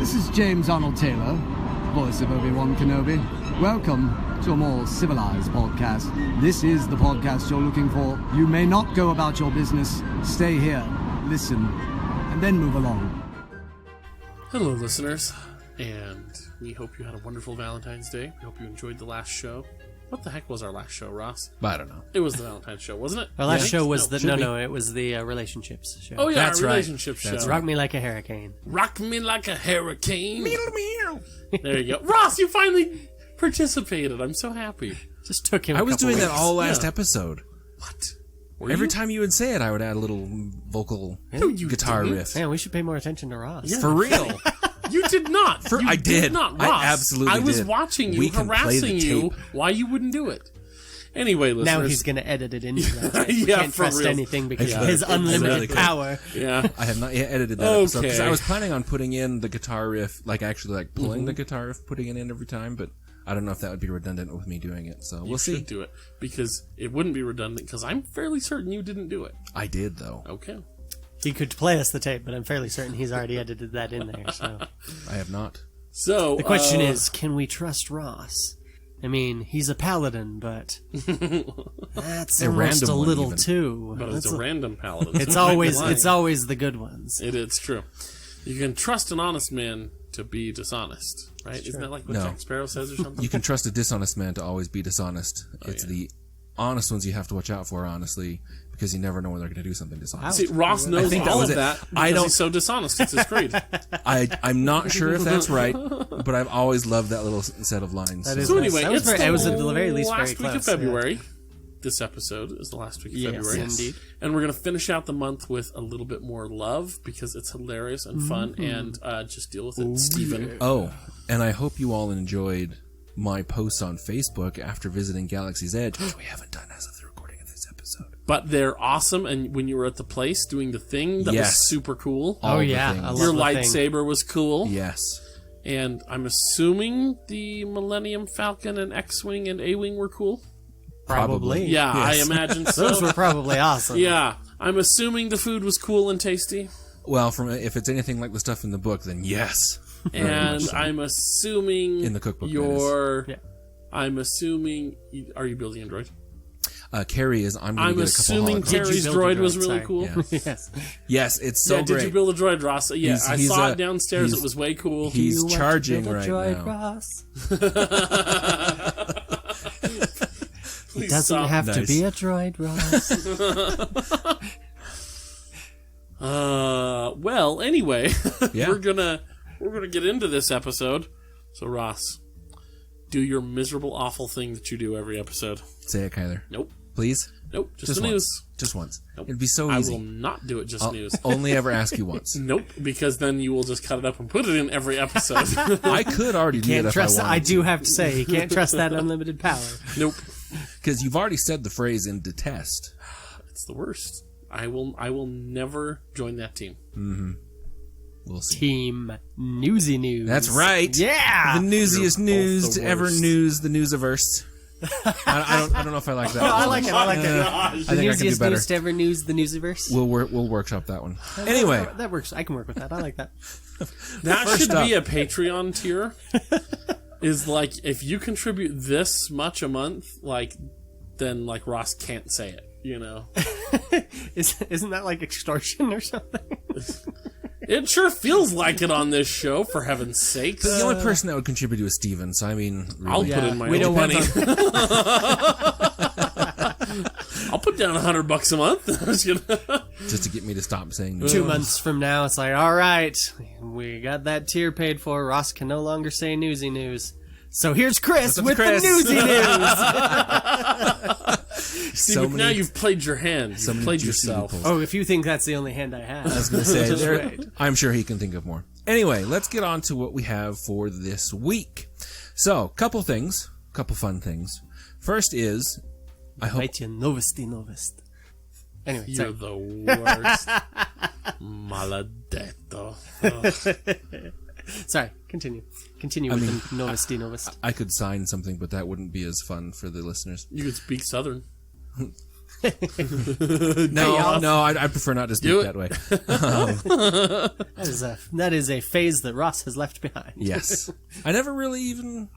This is James Arnold Taylor, voice of Obi-Wan Kenobi. Welcome to a more civilized podcast. This is the podcast you're looking for. You may not go about your business. Stay here, listen, and then move along. Hello, listeners, and we hope you had a wonderful Valentine's Day. We hope you enjoyed the last show. What the heck was our last show, Ross? I don't know. It was the Valentine's show, wasn't it? Our last show was it was the relationships show. Oh, yeah, That's our right. relationship show. That's Rock Me Like a Hurricane. Rock me like a hurricane. There you go. Ross, you finally participated. I'm so happy. Just took him I was doing weeks. that all last episode. What? Every time you would say it, I would add a little vocal guitar riff. Man, we should pay more attention to Ross. Yeah. For real. You did not. I did. Not, Ross. I absolutely did. I was watching you, We can play harassing the you, tape. why you wouldn't do it. Anyway, listeners. Now he's going to edit it into that. We Yeah, can't for trust real. anything because Yeah, of his unlimited exactly. power. Yeah. I have not yet edited that episode because Okay. I was planning on putting in the guitar riff, like actually like pulling the guitar riff, putting it in every time, but I don't know if that would be redundant with me doing it. So we'll You see. should do it because it wouldn't be redundant because I'm fairly certain you didn't do it. I did though. Okay. He could play us the tape, but I'm fairly certain he's already edited that in there. So I have not. So the question is, can we trust Ross? I mean, he's a paladin, but that's A almost random a one, little even. too. but it's That's a random paladin. It's so always lying. it's always the good ones. It's true. You can trust an honest man to be dishonest, right? Isn't that like what No. Jack Sparrow says or something? You can trust a dishonest man to always be dishonest. It's the honest ones you have to watch out for, honestly, because you never know when they're going to do something dishonest. See, Ross knows think that all was of it. that because I don't- he's so dishonest. It's his creed. I'm not sure if that's right, but I've always loved that little set of lines. That is So nice. anyway, That was it's very- the it was at the very least last very week of close, yeah. February. This episode is the last week of Yes, February. indeed. And we're going to finish out the month with a little bit more love because it's hilarious and fun and just deal with it. Stephen. Oh, and I hope you all enjoyed my posts on Facebook after visiting Galaxy's Edge, which we haven't done as of the recording of this episode. But they're awesome. And when you were at the place doing the thing, that Yes. was super cool. All the yeah, things. I love Your the lightsaber was cool. Yes. And I'm assuming the Millennium Falcon and X-Wing and A-Wing were cool. Probably. Yeah, Yes. I imagine so. Those were probably awesome. Yeah, I'm assuming the food was cool and tasty. Well, if it's anything like the stuff in the book, then yes. And I'm assuming In the cookbook, that you're. Yeah. I'm assuming. Are you building a droid? Carrie is. I'm going I'm to get a couple assuming holograms. Carrie's build a droid droid? was really Sorry. cool. Yeah. Yes. Yes, it's so Yeah, great. did you build a droid, Ross? Yeah, He's- I he's saw a- it downstairs. he's- It was way cool. He's You want to charging build a right droid, now. Ross? Please Doesn't stop. have to Nice. be a droid, Ross. Well, anyway, Yeah. we're gonna get into this episode. So, Ross, do your miserable, awful thing that you do every episode. Say it, Kyler. Nope. Please? Nope. Just the once. news. Just once. Nope. It'd be so I easy. will not do it just I'll news. only ever ask you once. Nope, because then you will just cut it up and put it in every episode. I could already do it Can't if trust. I I wanted do have to say, you can't trust that unlimited power. Nope. Because you've already said the phrase in detest. It's the worst. I will never join that team. We'll see. Team Newsy News. That's right. Yeah. The newsiest You're news both the to ever worst. news the newsiverse. I don't know if I like that. I like it. I like it. I The think I can do newsiest better. news to ever news the Newsiverse. We'll workshop that one. Anyway, That works. I can work with that. I like that. That First should up. be a Patreon tier. Is like if you contribute this much a month, like then like Ross can't say it. You know, Isn't that like extortion or something? it sure feels like it on this show. For heaven's sakes, the only person that would contribute to is Steven, so I mean, I'll really. put in my we own don't want penny. I'll put down $100 a month. just to get me to stop saying news. 2 months from now, it's like, all right, we got that tier paid for. Ross can no longer say Newsy News. So here's Chris with Chris. the Newsy News. So now many- you've played your hand. so You've many played juicy yourself. loopholes. Oh, if you think that's the only hand I have. I was going to say, Just there- wait. I'm sure he can think of more. Anyway, let's get on to what we have for this week. So, couple things, couple fun things. First is, I hope Right, you novest. Anyway, You're sorry. the worst. Maledetto. Oh. Sorry, continue. Continue with the novest. I could sign something, but that wouldn't be as fun for the listeners. You could speak Southern. No, I prefer not to speak Do it. that way. That is a phase that Ross has left behind. Yes. I never really even...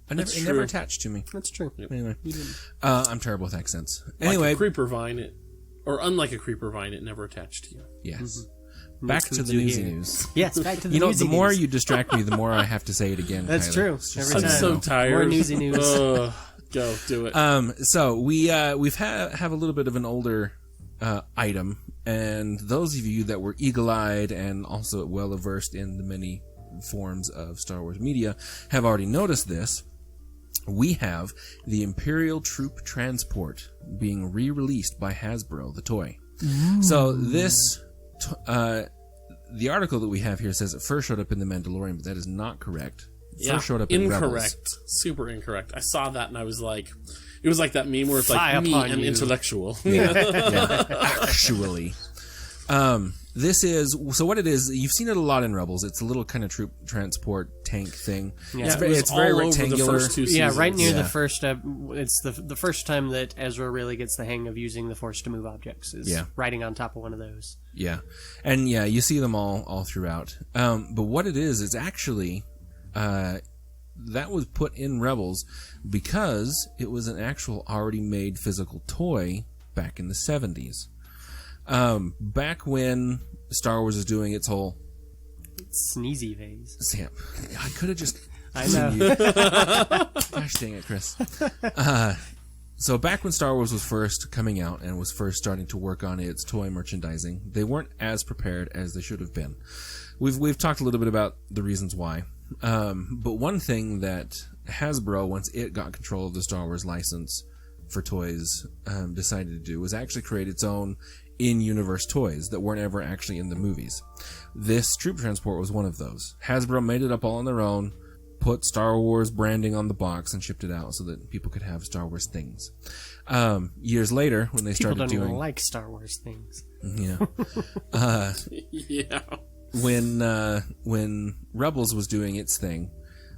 it never attached to me. That's true. Anyway, I'm terrible with accents. Anyway, Like a creeper vine, unlike a creeper vine, it never attached to you. yes. Back to the you newsy here. news. Yes, back to the You know, newsy the more news. you distract me, the more I have to say it again. That's Kyler. true. It's just Every I'm time. so tired. More newsy news. Ugh. Go, do it. So we've have a little bit of an older item, and those of you that were eagle-eyed and also well versed in the many forms of Star Wars media have already noticed this. We have the Imperial Troop Transport being re-released by Hasbro, the toy. So this, the article that we have here says it first showed up in The Mandalorian, but that is not correct. It first showed up in incorrect. Rebels. Super incorrect. I saw that and I was like, it was like that meme where it's Fie like me upon and you. intellectual. Yeah, actually. This is, so what it is, you've seen it a lot in Rebels. It's a little kind of troop transport tank thing. Yeah. It's very all over rectangular. the first two Yeah, seasons. right near Yeah. the first. It's the first time that Ezra really gets the hang of using the Force to move objects. Is Yeah. riding on top of one of those. Yeah. And yeah, you see them all throughout. But what it is, it's actually, that was put in Rebels because it was an actual already made physical toy back in the 70s. Back when Star Wars was doing its whole... Sneezy phase. Sam, I could have just... I know. Gosh dang it, Chris. So back when Star Wars was first coming out and was first starting to work on its toy merchandising, they weren't as prepared as they should have been. We've talked a little bit about the reasons why. But one thing that Hasbro, once it got control of the Star Wars license for toys, decided to do was actually create its own in-universe toys that weren't ever actually in the movies. This Troop Transport was one of those. Hasbro made it up all on their own, put Star Wars branding on the box, and shipped it out so that people could have Star Wars things. Years later, when they People started don't doing... even like Star Wars things. Yeah. Yeah. When Rebels was doing its thing,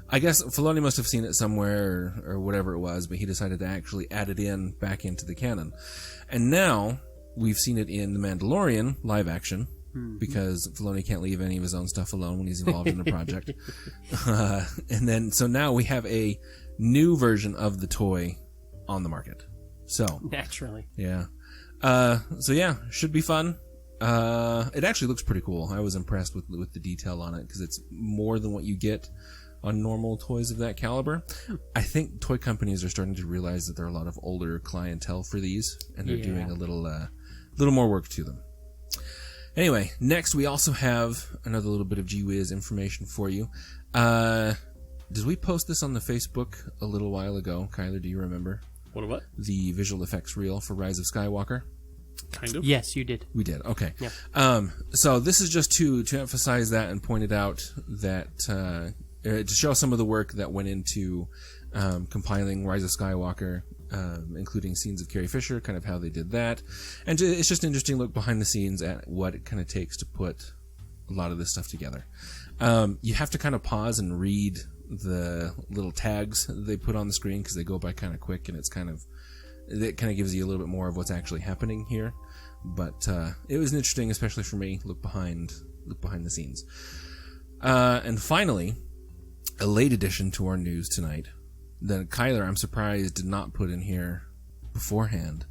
I guess Filoni must have seen it somewhere or whatever it was, but he decided to actually add it back into the canon. And now we've seen it in The Mandalorian live action because Filoni can't leave any of his own stuff alone when he's involved in a project. And then so now we have a new version of the toy on the market. So Naturally. yeah. So yeah, should be fun. It actually looks pretty cool. I was impressed with the detail on it because it's more than what you get on normal toys of that caliber. I think toy companies are starting to realize that there are a lot of older clientele for these, and they're doing a little more work to them. Anyway, next we also have another little bit of G-Wiz information for you. Did we post this on the Facebook a little while ago? Kyler, do you remember? What? The visual effects reel for Rise of Skywalker? Kind of. Yes, you did. We did. Okay. Yep. So this is just to emphasize that and point it out that to show some of the work that went into compiling Rise of Skywalker, including scenes of Carrie Fisher, kind of how they did that, and it's just an interesting look behind the scenes at what it kind of takes to put a lot of this stuff together. You have to kind of pause and read the little tags they put on the screen because they go by kind of quick, and it kind of gives you a little bit more of what's actually happening here. But it was interesting, especially for me, look behind the scenes. And finally, a late addition to our news tonight that Kyler, I'm surprised, did not put in here beforehand.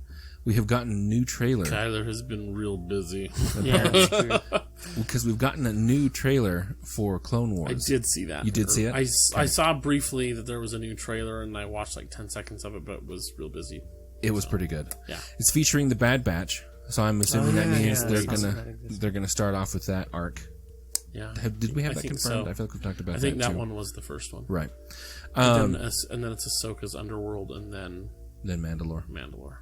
We have gotten a new trailer. Kyler has been real busy. Yeah, that's true. Because we've gotten a new trailer for Clone I Wars. did see that. You did see it? I saw briefly that there was a new trailer, and I watched like 10 seconds of it, but was real busy. It was pretty good. Yeah. It's featuring the Bad Batch, so I'm assuming that means yeah, they're gonna start off with that arc. Yeah. Did we have I that think confirmed? so. I feel like we've talked about I think that too. one was the first one. Right. And then it's Ahsoka's Underworld, and then Then Mandalore. Mandalore.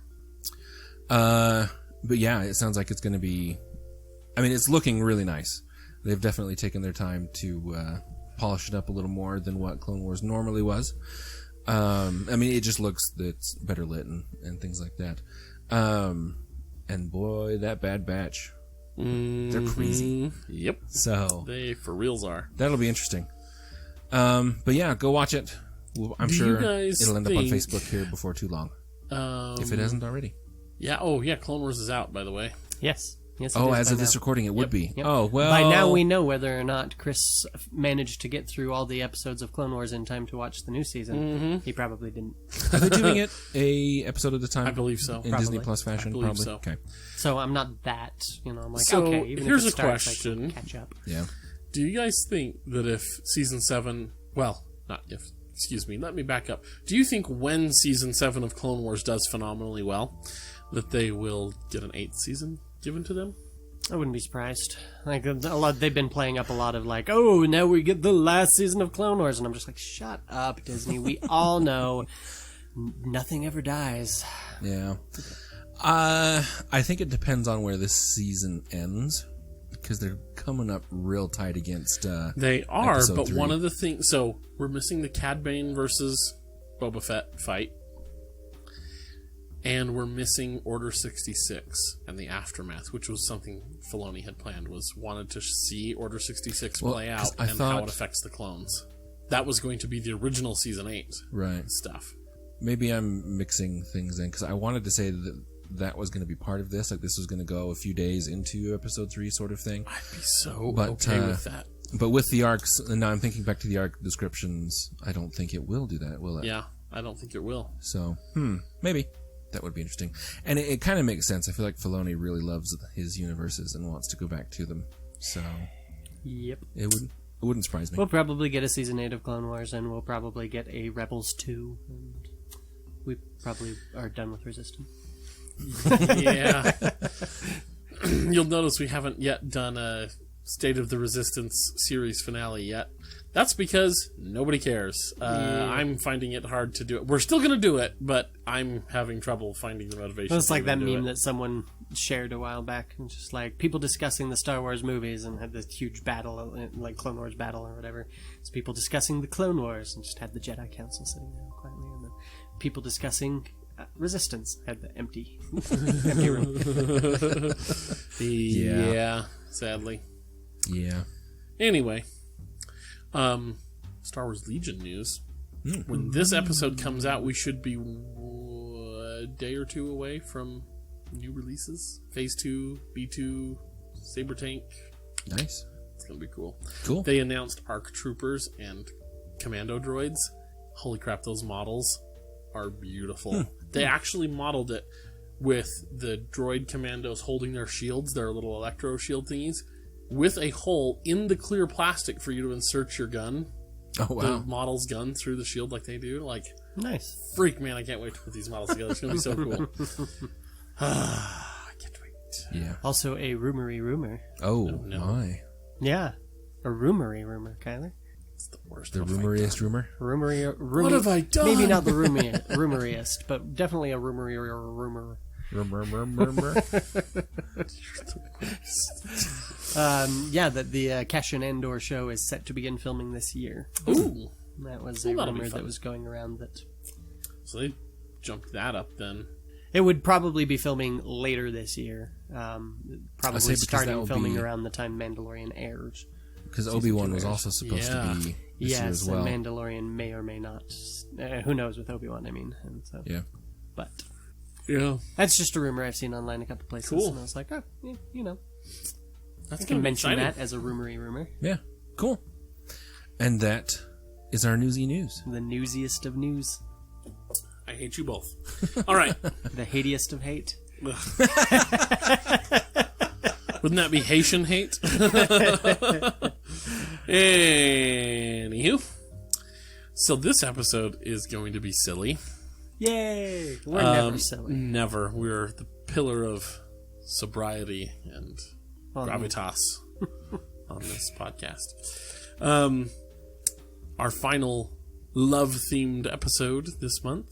But yeah, it sounds like it's going to be... I mean, it's looking really nice. They've definitely taken their time to polish it up a little more than what Clone Wars normally was. I mean, it just looks... It's better lit and things like that. And boy, that Bad Batch... They're crazy. Yep. So... They for reals are. That'll be interesting. But yeah, go watch it. I'm Do sure you guys it'll end up on think- Facebook here before too long. If it hasn't already. Yeah. Oh, yeah. Clone Wars is out, by the way. Yes. Yes. it Oh, is as by of this now. recording, it would be. Yep. Oh, well. By now we know whether or not Chris managed to get through all the episodes of Clone Wars in time to watch the new season. Mm-hmm. He probably didn't. Are they doing it a episode at a time? I believe so. In Probably. Disney Plus fashion, I believe probably. so. Okay. So I'm not that, I'm like, So, okay, even here's if a it starts, question. I can catch up. Yeah. Do you guys think that if season 7, well, not if, excuse me, let me back up. Do you think when season 7 of Clone Wars does phenomenally well, that they will get an 8th season given to them? I wouldn't be surprised. Like they've been playing up a lot of like, oh, now we get the last season of Clone Wars, and I'm just like, shut up, Disney. We all know nothing ever dies. Yeah. I think it depends on where this season ends, because they're coming up real tight against. They are, episode but 3. one of the things. So we're missing the Cad Bane versus Boba Fett fight, and we're missing Order 66 and the aftermath, which was something Filoni had planned. Wanted to see Order 66 play out 'cause I and how thought- it affects the clones. That was going to be the original season 8 Right. stuff. Maybe I'm mixing things in, because I wanted to say that was going to be part of this. Like, this was going to go a few days into episode 3 sort of thing. I'd be so But, okay with that. But with the arcs, and now I'm thinking back to the arc descriptions, I don't think it will do that, will it? Yeah, I don't think it will. So, maybe. That would be interesting. And it kind of makes sense. I feel like Filoni really loves his universes and wants to go back to them. So, Yep. it wouldn't surprise me. We'll probably get a season 8 of Clone Wars, and we'll probably get a Rebels 2, and we probably are done with Resistance. Yeah. You'll notice we haven't yet done a State of the Resistance series finale yet. That's because nobody cares. I'm finding it hard to do it. We're still going to do it, but I'm having trouble finding the motivation. It's like to that even do meme it. that someone shared a while back, and just like people discussing the Star Wars movies and had this huge battle, like Clone Wars battle or whatever. It's people discussing the Clone Wars and just had the Jedi Council sitting there quietly, and then people discussing Resistance had the empty room. Yeah, sadly. Yeah. Anyway, Star Wars Legion news. When this episode comes out, we should be a day or two away from new releases. Phase 2, B2, Saber Tank. Nice. It's going to be cool. Cool. They announced ARC Troopers and Commando Droids. Holy crap, those models are beautiful. They actually modeled it with the droid commandos holding their shields, their little electro shield thingies, with a hole in the clear plastic for you to insert your gun. Oh, wow. The model's gun through the shield like they do. Like, Nice. freak, man, I can't wait to put these models together. It's going to be so cool. I can't wait. Yeah. Also a rumory rumor. Oh, no. my. Yeah. A rumory rumor, Kyler. It's the worst. The What have I rumoriest done? rumor? What have I done? Maybe not the rumoriest, but definitely a rumory or a rumor. Rumor. Yeah, that the Cassian Andor show is set to begin filming this year. Ooh. That was Well, a that'll be rumor fun. that was going around that So they jumped that up then. it would probably be filming later this year. Probably say because that starting will filming be- around the time Mandalorian airs. Because Obi-Wan was also supposed Yeah. to be this year Yes, as well. and Mandalorian may or may not. Who knows with Obi-Wan, I mean. And so, Yeah. But Yeah. that's just a rumor I've seen online a couple places. Cool. And I was like, oh, yeah, That's I can mention exciting. that as a rumory rumor. Yeah. Cool. And that is our newsy news. The newsiest of news. I hate you both. All right. The hatiest of hate. Wouldn't that be Haitian hate? Anywho. So this episode is going to be silly. Yay! We're never silly. Never. We're the pillar of sobriety and Well, gravitas on this podcast. Our final love-themed episode this month,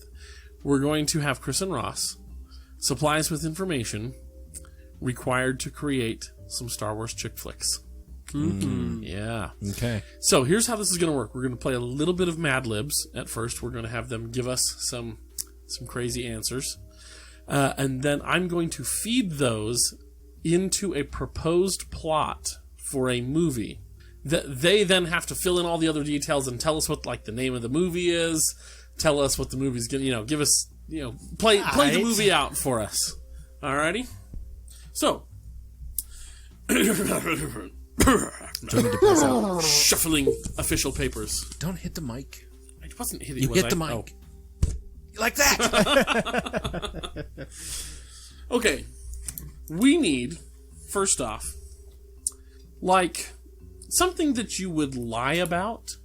we're going to have Chris and Ross supply us with information required to create some Star Wars chick flicks. Yeah. Okay. So here's how this is going to work. We're going to play a little bit of mad-libs at first. We're going to have them give us some crazy answers. And then I'm going to feed those into a proposed plot for a movie. That they then have to fill in all the other details and tell us what like the name of the movie is. Tell us what the movie's going to, give us, play the Right. movie out for us. Alrighty. So. Do you need to pass out? Shuffling official papers. Don't hit the mic. I wasn't hitting. You was hit the I? mic. Like that. Okay. We need, first off, like, something that you would lie about.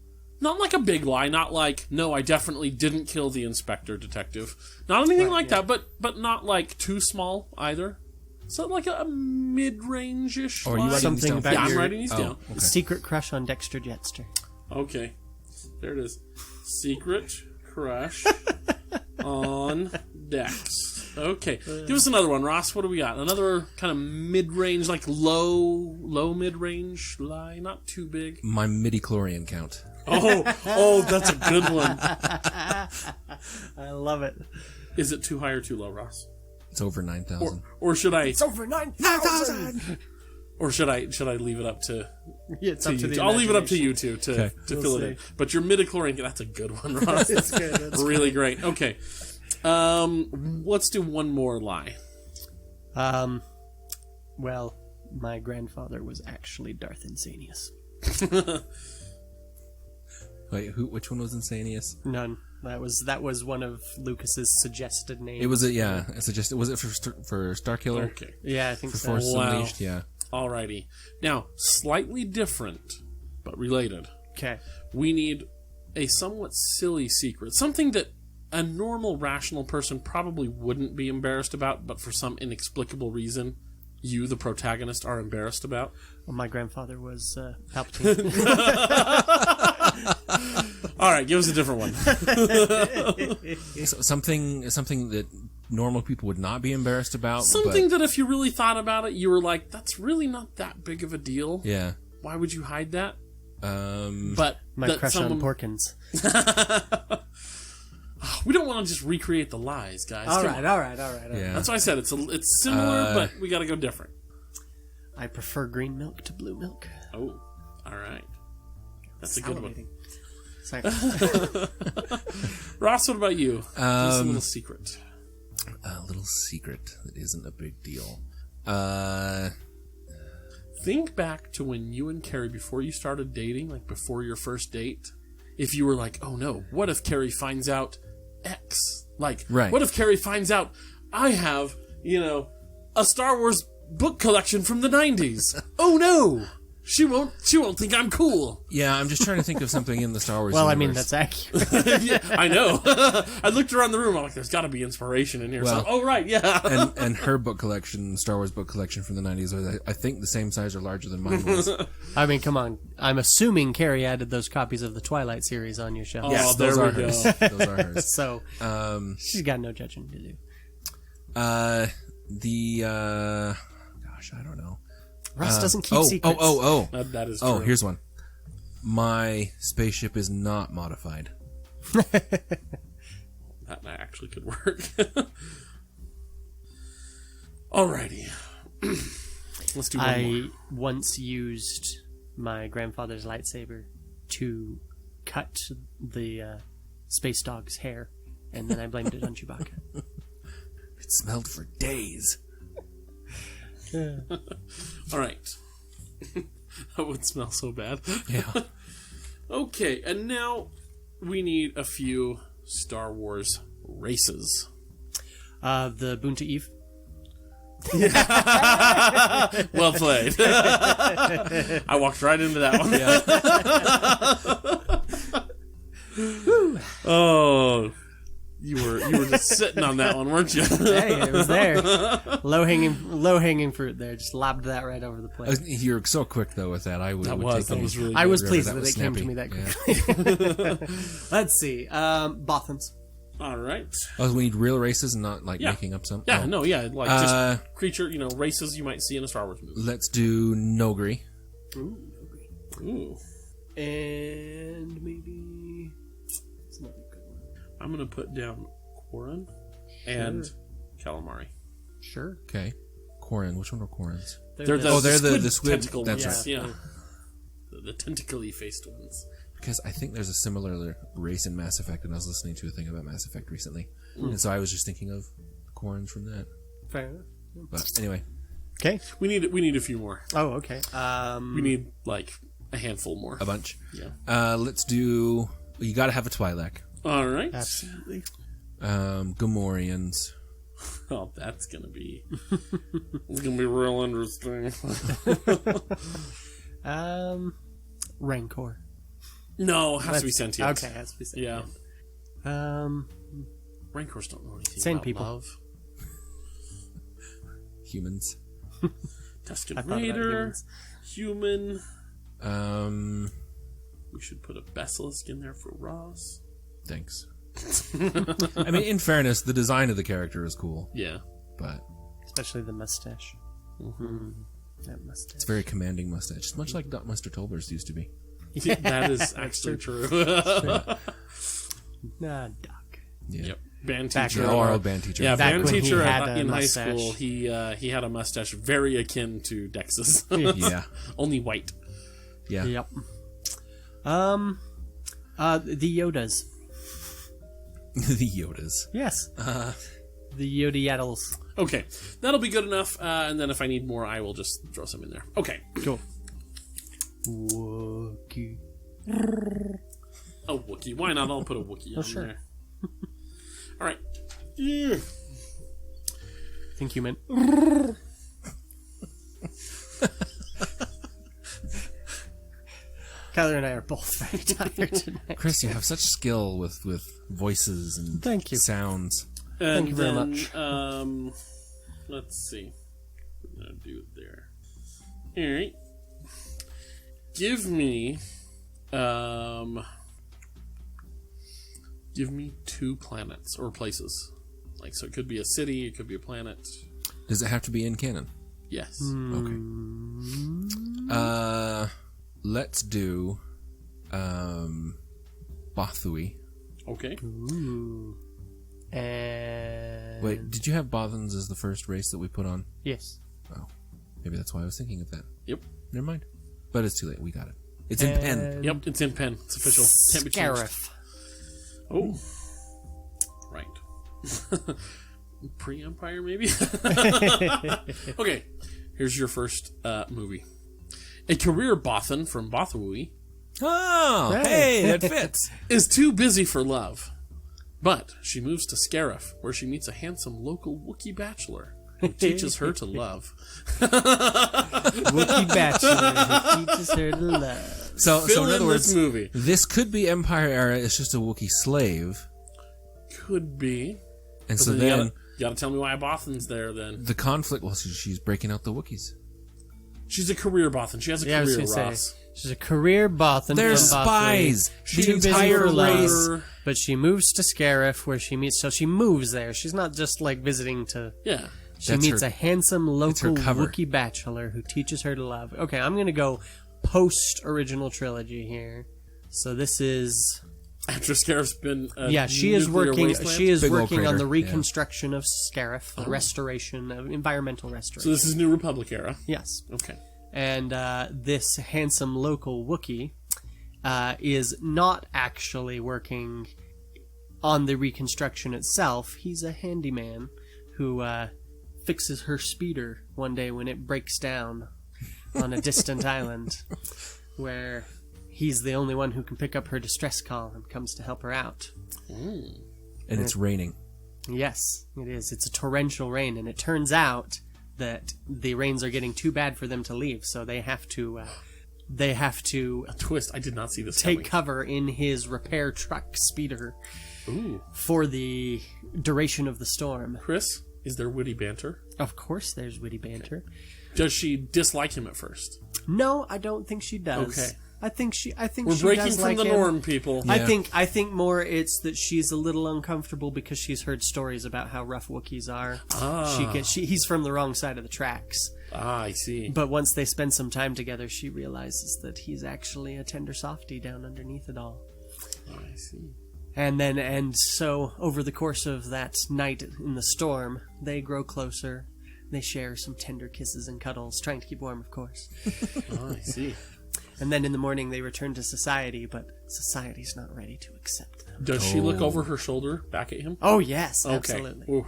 Not like a big lie, not like, no, I definitely didn't kill the inspector detective. Not anything like that, but not like too small either. So like a mid-range-ish Or are you lie. writing Something these down? about Yeah, I'm your writing these down. Okay. secret crush on Dexter Jetster. Okay. There it is. Secret crush on Dex. Okay. Give us another one, Ross. What do we got? Another kind of mid-range, like low mid-range lie. Not too big. My midi-chlorian count. Oh, that's a good one. I love it. Is it too high or too low, Ross? It's over 9,000. Or should I? It's over 9,000! Or should I leave it up to? It's to up to you? the I'll leave it up to imagination. you two to Okay. fill it in. But your midichlorian, that's a good one, Ross. It's good. That's Really great. Okay. Let's do one more lie. Well, my grandfather was actually Darth Insanius. Wait, which one was Insanius? None. That was one of Lucas's suggested names. It was was it for Starkiller? Okay. Yeah, I think For so. Force Wow. Unleashed, yeah. Alrighty. Now, slightly different, but related. Okay. We need a somewhat silly secret. Something that a normal, rational person probably wouldn't be embarrassed about, but for some inexplicable reason, you, the protagonist, are embarrassed about. Well, my grandfather was Palpatine. Alright, give us a different one. So something that normal people would not be embarrassed about. Something that if you really thought about it, you were like, that's really not that big of a deal. Yeah. Why would you hide that? Um, But My that crush someone... on Porkins. We don't want to just recreate the lies, guys. All Come right. on. yeah. That's why I said it's similar, but we got to go different. I prefer green milk to blue milk. Oh, all right. That's a good one. Salivating. Sorry. Ross, what about you? Give us a little secret. A little secret that isn't a big deal. Think back to when you and Carrie, before you started dating, like before your first date, if you were like, oh no, what if Carrie finds out X? Like, Right. what if Carrie finds out I have, a Star Wars book collection from the 90s? Oh no! She won't think I'm cool. Yeah, I'm just trying to think of something in the Star Wars Well, I universe. mean, that's accurate. Yeah, I know. I looked around the room, I'm like, there's got to be inspiration in here. Well, oh, right, yeah. and her book collection, Star Wars book collection from the 90s, was, I think, the same size or larger than mine was. I mean, come on. I'm assuming Carrie added those copies of the Twilight series on your shelf. Oh, Yes, there those we are go. hers. Those are hers. So, she's got no judging to do. Gosh, I don't know. Russ doesn't keep secrets. That is true. Oh, here's one. My spaceship is not modified. That actually could work. Alrighty. Let's do one more. I once used my grandfather's lightsaber to cut the space dog's hair, and then I blamed it on Chewbacca. It smelled for days. All right. That would smell so bad. Yeah. Okay, and now we need a few Star Wars races. The Boonta Eve. Well played. I walked right into that one. Oh, you were just sitting on that one, weren't you? Hey, it was there. Low hanging fruit there. Just lobbed that right over the plate. You're so quick, though, with that. I would take that any- was really I was River, pleased that that was it came snappy. to me that Yeah. quickly. Let's see. Bothans. All right. Oh, we need real races and not like Yeah. making up some. Yeah, Oh. no, yeah, like just creature, races you might see in a Star Wars movie. Let's do Nogri. Ooh. And maybe... It's another good one. I'm going to put down Quarren and Calamari. Sure. Okay. Quarren. Which one are Quarrens? They're the squid. tentacle That's ones. right. Yeah. The tentacle-y faced ones. Because I think there's a similar race in Mass Effect, and I was listening to a thing about Mass Effect recently. And so I was just thinking of Quarrens from that. Fair enough. But anyway, Okay. We need a few more. Oh, okay. We need like a handful more. a bunch. Yeah. Let's do. You got to have a Twi'lek. All right. Absolutely. Gamorreans. Oh, that's gonna be real interesting. Rancor. No, has to be sentient. Okay, has to be Yeah. sentient. Rancors don't know anything Sand about people. love. Humans. Tusken I thought about Raider, humans. human. We should put a basilisk in there for Ross. Thanks. I mean, in fairness, the design of the character is cool, Yeah. but Especially the mustache. Mm-hmm. That mustache. it's a very commanding mustache. It's much like Mr. Tolber's used to be. That is actually true. Nah, Doc. Yeah. Yep. Band Back teacher. in- Our old band teacher. Yeah, Back band when he teacher had a in high mustache. school. He had a mustache very akin to Dex's. Yeah. Only white. Yeah. Yep. The Yodas. The Yodas. Yes. The Yoda-yaddles. Okay, that'll be good enough. And then if I need more, I will just throw some in there. Okay. Cool. Wookie. A Wookiee. Why not? I'll put a Wookiee on sure. there. All right. Yeah. I think you meant. Kyler and I are both very tired tonight. Chris, you have such skill with voices and Thank you. sounds. And Thank you very then, much. Let's see. What we're gonna do there. All right. Give me 2 planets or places. Like, so it could be a city, it could be a planet. Does it have to be in canon? Yes. Okay. Let's do Bothui. Okay. Ooh. And. Wait, did you have Bothans as the first race that we put on? Yes. Oh, maybe that's why I was thinking of that. Yep. Never mind. But it's too late. We got it. It's in pen. Yep. It's in pen. It's official. Can't be changed. Scarif. Oh. Right. Pre-Empire, maybe? Okay. Here's your first movie. A career Bothan from Bothui Oh, hey, that fits. is too busy for love. But she moves to Scarif, where she meets a handsome local Wookiee bachelor who teaches her to love. Wookiee bachelor who teaches her to love. So Fill in in other words, this movie. this could be Empire era. It's just a Wookiee slave, Could be. and But so then then you gotta tell me why a Bothan's there then. the conflict. Well, she's breaking out the Wookiees. She's a career Bothan. She has a Yeah, I was career, gonna say, Ross. she's a career Bothan. They're from Bothui. spies. She's The too busy entire for love, race. but she moves to Scarif, where she meets. So she moves there. She's not just like visiting to. Yeah. She That's meets her- a handsome her local cover. Wookiee bachelor who teaches her to love. Okay, I'm gonna go post original trilogy here. So this is After Scarif's been she is nuclear working. wasteland? She is Big old working on crater, the yeah. reconstruction of Scarif, the restoration of environmental So restoration. this is New Republic era. Yes. Okay. And this handsome local Wookiee is not actually working on the reconstruction itself. He's a handyman who fixes her speeder one day when it breaks down on a distant island, where he's the only one who can pick up her distress call and comes to help her out. And it's raining. Yes, it is. It's a torrential rain, and it turns out that the rains are getting too bad for them to leave, so they have to A twist. I did not see this take coming. cover in his repair truck speeder Ooh. for the duration of the storm. Chris, is there witty banter? Of course, there's witty banter. Does she dislike him at first? No, I don't think she does. Okay. I think We're she breaking does from like the him. norm, people. Yeah. I think more it's that she's a little uncomfortable because she's heard stories about how rough Wookiees are. He's from the wrong side of the tracks. Ah, I see. But once they spend some time together, she realizes that he's actually a tender softy down underneath it all. Oh, I see. And so over the course of that night in the storm, they grow closer. They share some tender kisses and cuddles, trying to keep warm, of course. Oh, I see. And then in the morning they return to society, but society's not ready to accept them. Does she look over her shoulder back at him? Oh yes, Okay. absolutely. Ooh.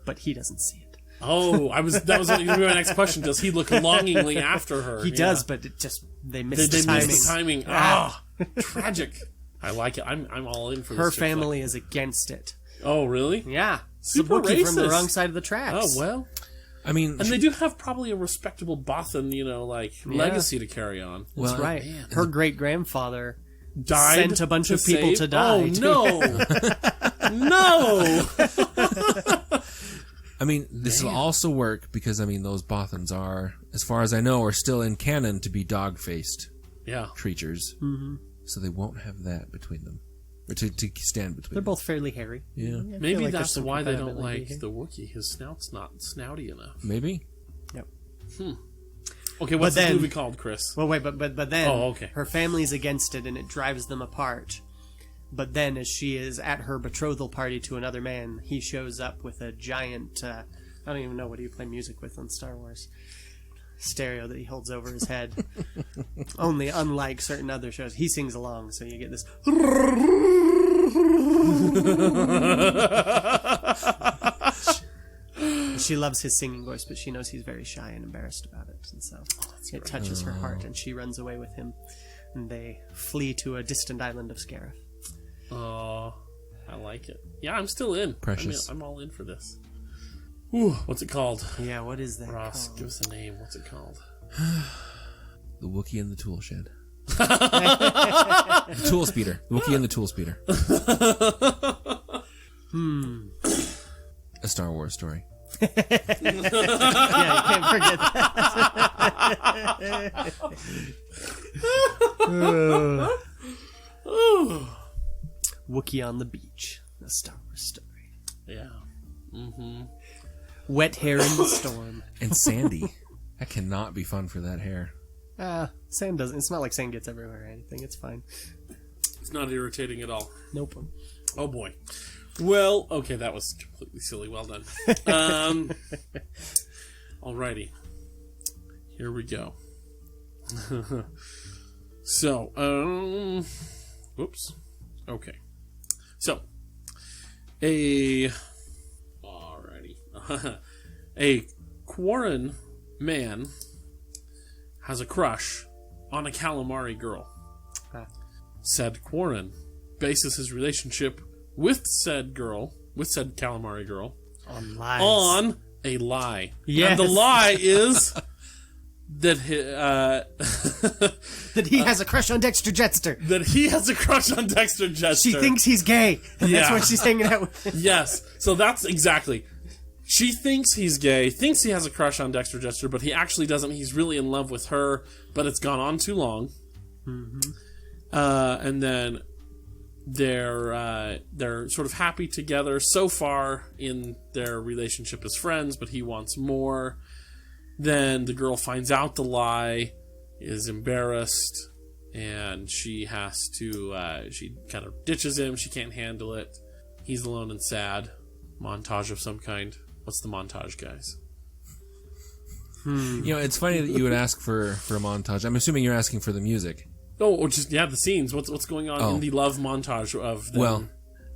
But he doesn't see it. Oh, that was going to be my next question. Does he look longingly after her? He does, but they missed the They timing. missed the timing. Ah, tragic. I like it. I'm all in for this. Her chick family flick. is against it. Oh, really? Yeah. Super Wookiee from the racist. wrong side of the tracks. Oh, well. I mean, And they do have probably a respectable Bothan, legacy to carry on. That's right. man. Her great-grandfather Died sent a bunch of people save- to die. Oh, no. No. I mean, this will also work because, I mean, those Bothans are, as far as I know, are still in canon to be dog-faced Yeah. creatures. Mm-hmm. So they won't have that between them. Or to stand between They're them. both fairly hairy. Yeah. I feel Maybe like there's that's some why they don't compatibility like here. the Wookiee. His snout's not snouty enough. Maybe. Yep. Okay, what's But this then- movie called, Chris? Well, wait, but then Oh, okay. her family's against it, and it drives them apart. But then, as she is at her betrothal party to another man, he shows up with a giant. I don't even know, what do you play music with on Star Wars? Stereo that he holds over his head. Only, unlike certain other shows, he sings along, so you get this. She loves his singing voice, but she knows he's very shy and embarrassed about it, and so it touches her heart, and she runs away with him, and they flee to a distant island of Scarif. Oh, I like it. Yeah, I'm still in. Precious. I'm all in for this. Ooh, what's it called? Yeah, what is that Ross, called? give us a name. What's it called? The Wookiee and the Tool Shed. The Tool Speeder. The Wookiee and the Tool Speeder. A Star Wars story. Yeah, you can't forget that. Wookiee on the beach, a Star Wars story. Yeah. Wet hair in the storm. And Sandy. That cannot be fun for that hair. Sand doesn't. It's not like sand gets everywhere or anything. It's fine. It's not irritating at all. Nope. Oh, boy. Well, okay, that was completely silly. Well done. Alrighty. Here we go. So, whoops. Okay. So, alrighty. A Quarren man has a crush on a calamari girl. Said Quarren bases his relationship with said calamari girl, On lies. on a lie. Yes. And the lie is that That he has a crush on Dexter Jetster. that he has a crush on Dexter Jetster. She thinks he's gay. And Yeah. that's what she's hanging out with. Yes. So that's exactly. She thinks he's gay, thinks he has a crush on Dexter Jetster, but he actually doesn't. He's really in love with her, but it's gone on too long. And then they're sort of happy together so far in their relationship as friends, but he wants more. Then the girl finds out the lie, is embarrassed, and she has to she kind of ditches him. She can't handle it. He's alone and sad. Montage of some kind. What's the montage, guys? You know, it's funny that you would ask for a montage. I'm assuming you're asking for the music. Oh, or just the scenes. What's going on Oh. in the love montage of them? Well,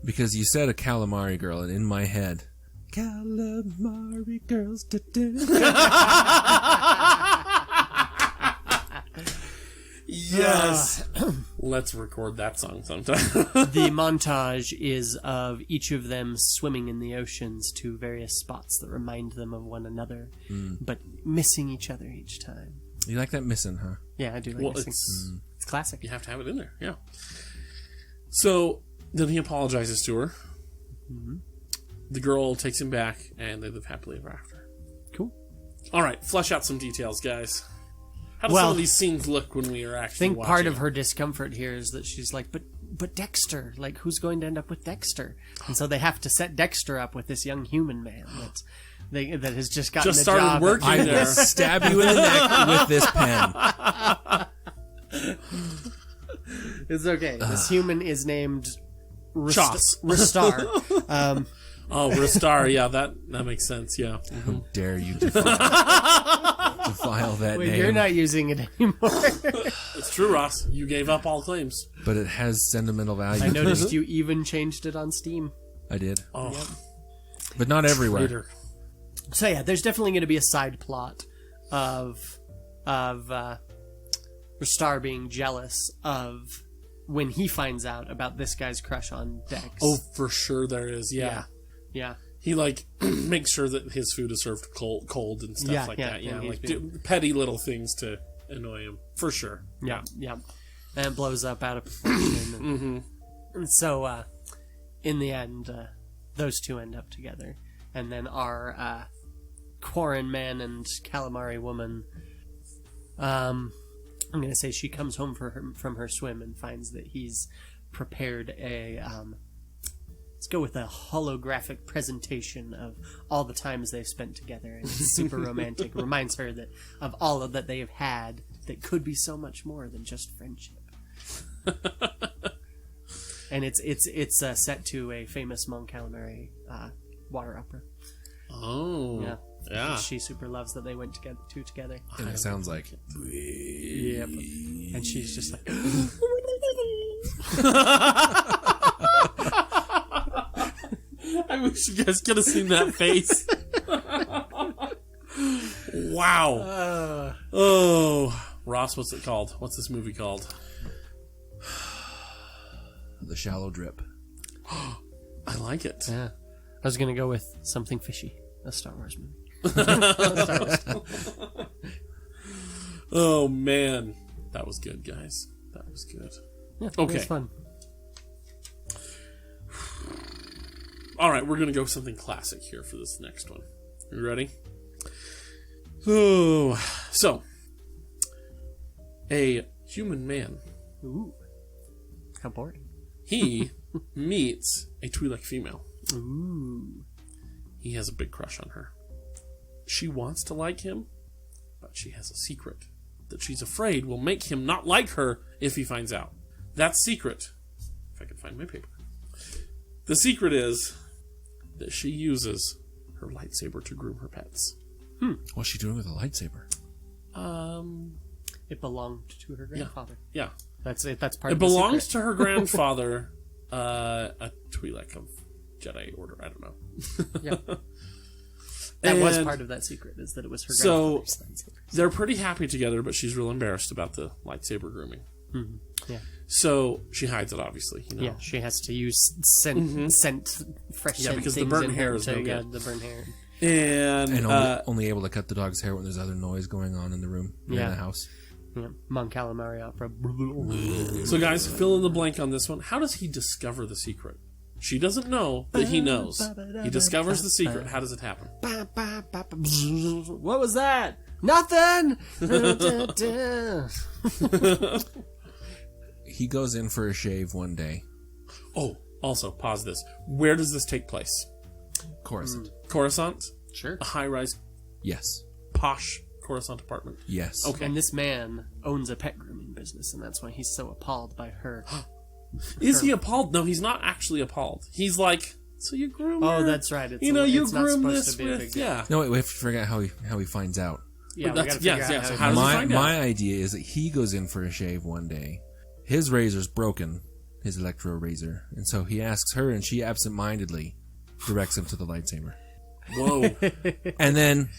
because you said a calamari girl, and in my head, calamari girls. yes. Let's record that song sometime. The montage is of each of them swimming in the oceans to various spots that remind them of one another, but missing each other each time. You like that missing, huh? Yeah, I do like Well, missing. It's classic. You have to have it in there, yeah. So then he apologizes to her. The girl takes him back, and they live happily ever after. Cool. All right, flesh out some details, guys. How do Well, some of these scenes look when we are I actually think watching part of it? her discomfort here is that she's like, but Dexter, like, who's going to end up with Dexter? And so they have to set Dexter up with this young human man that has just gotten Just a started job. working I there. will stab you in the neck with this pen. It's okay. This human is named Choss. Rastar. Oh, Ristar, yeah, that makes sense, yeah. How dare you defile that Wait, name? you're not using it anymore. It's true, Ross. You gave up all claims. But it has sentimental value. I noticed you even changed it on Steam. I did, Oh, but not everywhere. traitor. So yeah, there's definitely going to be a side plot of Star being jealous of when he finds out about this guy's crush on Dex. Oh, for sure there is. yeah. He makes sure that his food is served cold and stuff like that. Yeah, he's petty little things to annoy him for sure. Yeah. And it blows up out of proportion. And so, in the end, those two end up together, and then our Quarren man and calamari woman. I'm going to say she comes home from her swim and finds that he's prepared a. Let's go with a holographic presentation of all the times they've spent together, and it's super romantic. Reminds her of all of that they have had that could be so much more than just friendship. And it's set to a famous Mon Calamari water opera. Oh, yeah. She super loves that they went together. And it sounds like. Yep. And she's just like. I wish you guys could have seen that face. Wow. Oh, Ross, what's it called? What's this movie called? The Shallow Drip. I like it. Yeah. I was going to go with Something Fishy, a Star Wars movie. Oh, man. That was good, guys. That was good. Yeah, Okay. It was fun. All right, we're going to go with something classic here for this next one. You ready? Oh, so a human man. Ooh. How boring. He meets a Twi'lek female. Ooh. He has a big crush on her. She wants to like him, but she has a secret that she's afraid will make him not like her if he finds out. That secret, if I can find my paper. The secret is that she uses her lightsaber to groom her pets. What's she doing with a lightsaber? It belonged to her grandfather. Yeah. That's it. That's part It of the belongs secret. to her grandfather, a Twi'lek of Jedi Order. I don't know. Yeah. That was And part of that secret, is that it was her so grandfather's lightsaber. they're pretty happy together, but she's real embarrassed about the lightsaber grooming. Yeah. So she hides it, obviously. You know? Yeah, she has to use scent fresh Yeah, scent because the things burnt in hair her is to, no yeah, good. the burnt hair. And Only able to cut the dog's hair when there's other noise going on in the room, in Yeah. the house. Yeah. Mon Calamari opera. so guys, fill in the blank on this one. How does he discover the secret? She doesn't know, but he knows. He discovers the secret. How does it happen? What was that? Nothing. He goes in for a shave one day. Oh, also, pause this. Where does this take place? Coruscant. Coruscant? Sure. A high-rise, Yes. posh Coruscant apartment. Yes. Okay. And this man owns a pet grooming business, and that's why he's so appalled by her. Is he appalled? No, he's not actually appalled. He's like, so you groom Oh, her? that's right. It's You know, you it's not groom supposed this to be a big with... deal. Yeah. No, wait, we have to figure out how he finds out. Yeah, we That's- gotta figure yes, out yes. how How does he my find out? my idea is that he goes in for a shave one day. His razor's broken, his electro razor, and so he asks her, and she absentmindedly directs him to the lightsaber. Whoa. And then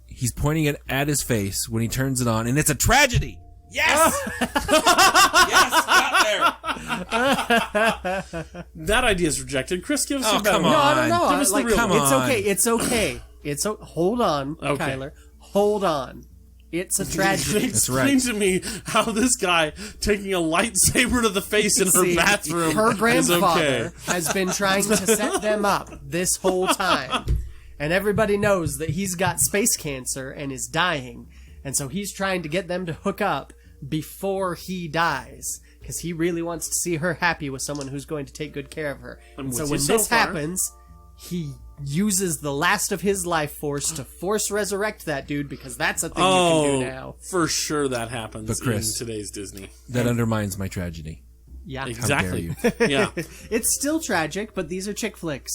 he's pointing it at his face when he turns it on, and it's a tragedy. Yes, yes, got there. That idea is rejected. Chris, give us Oh, a better come one. No, on. I don't know. Give us the real come one. on. It's okay. It's okay. Hold on, Okay. Kyler. Hold on. It's a tragedy. Explain right. to me how this guy taking a lightsaber to the face in her See, bathroom her is grandfather okay. has been trying to set them up this whole time. And everybody knows that he's got space cancer and is dying. And so he's trying to get them to hook up before he dies. Because he really wants to see her happy with someone who's going to take good care of her. I'm And so with when you so this far. happens, he uses the last of his life force to force resurrect that dude, because that's a thing you can do now. For sure that happens But Chris- in today's Disney. That undermines my tragedy. Yeah. Exactly. How dare Yeah. It's still tragic, but these are chick flicks.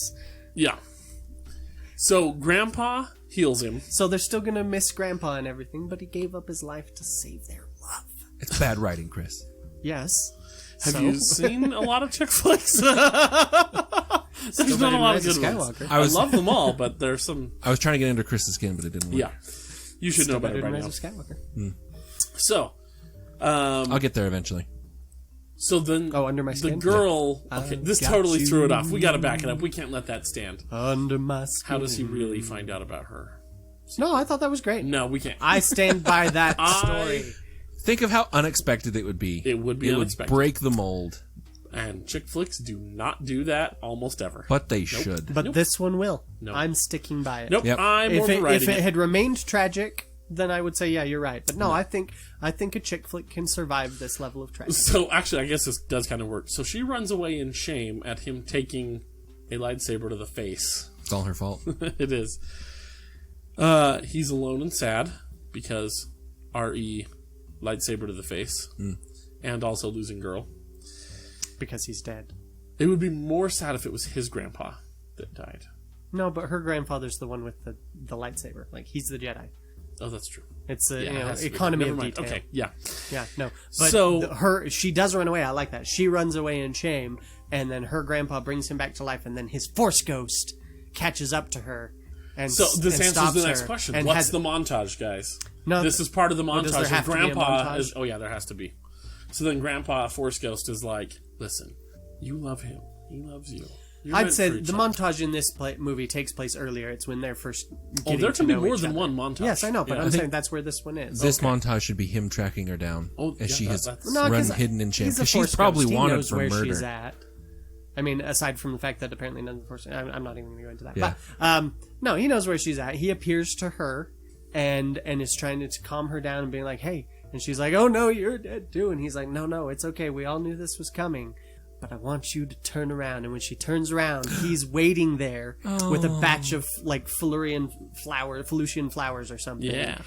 Yeah. So Grandpa heals him. So they're still gonna miss Grandpa and everything, but he gave up his life to save their love. It's bad writing, Chris. Yes. Have So? you seen a lot of chick flicks? There's not a lot of Rise good of ones. Skywalker. I love them all, but there's some. I was trying to get under Chris's skin, but it didn't work. Yeah, you should know better Better by than now. Rise of Skywalker. So, I'll get there eventually. so then, Under My the Skin? girl. Okay, this got totally you. threw it off. We got to back it up. We can't let that stand. Under my skin. How does he really find out about her? No, I thought that was great. No, we can't. I stand by that story. Think of how unexpected it would be. It would be unexpected. Would break the mold, And chick flicks do not do that almost ever. but they should. But this one will. Nope. I'm sticking by it. Nope, Yep. I'm If it overriding it. had remained tragic, then I would say, yeah, you're right. But no, I think a chick flick can survive this level of tragedy. So actually, I guess this does kind of work. So she runs away in shame at him taking a lightsaber to the face. It's all her fault. It is. He's alone and sad because R.E. lightsaber to the face, and also losing girl. Because he's dead. It would be more sad if it was his grandpa that died. No, but her grandfather's the one with the lightsaber. Like, he's the Jedi. Oh, that's true. It's a Yeah, it has to be. economy Never of mind. detail. Okay, yeah. Yeah, no. But So- she does run away. I like that. She runs away in shame, and then her grandpa brings him back to life, and then his Force ghost catches up to her. And So this and answers stops the next her question. and What's has- the montage, guys? No, This is part of the does there montage. have And to be a Grandpa montage? is. Oh yeah, there has to be. So then Grandpa Force Ghost is like, "Listen, you love him. He loves you. You're I'd meant say for each the other." montage in this movie takes place earlier. It's when they're first Oh, getting there to can be know more each than other. one montage. Yes, I know, but Yeah. I'm saying that's where this one is. This montage should be him tracking her down Oh, as yeah, she has that's- No, run 'cause hidden in shame. he's a Because Force she's probably ghost. He wanted knows for where murder. she's at. I mean, aside from the fact that apparently none of the Force... I'm not even going to go into that. Yeah. But, no, he knows where she's at. He appears to her and is trying to calm her down and being like, hey. And she's like, oh, no, you're dead too. And he's like, no, it's okay. We all knew this was coming. But I want you to turn around. And when she turns around, he's waiting there with a batch of, like, Felucian flowers or something. Yeah.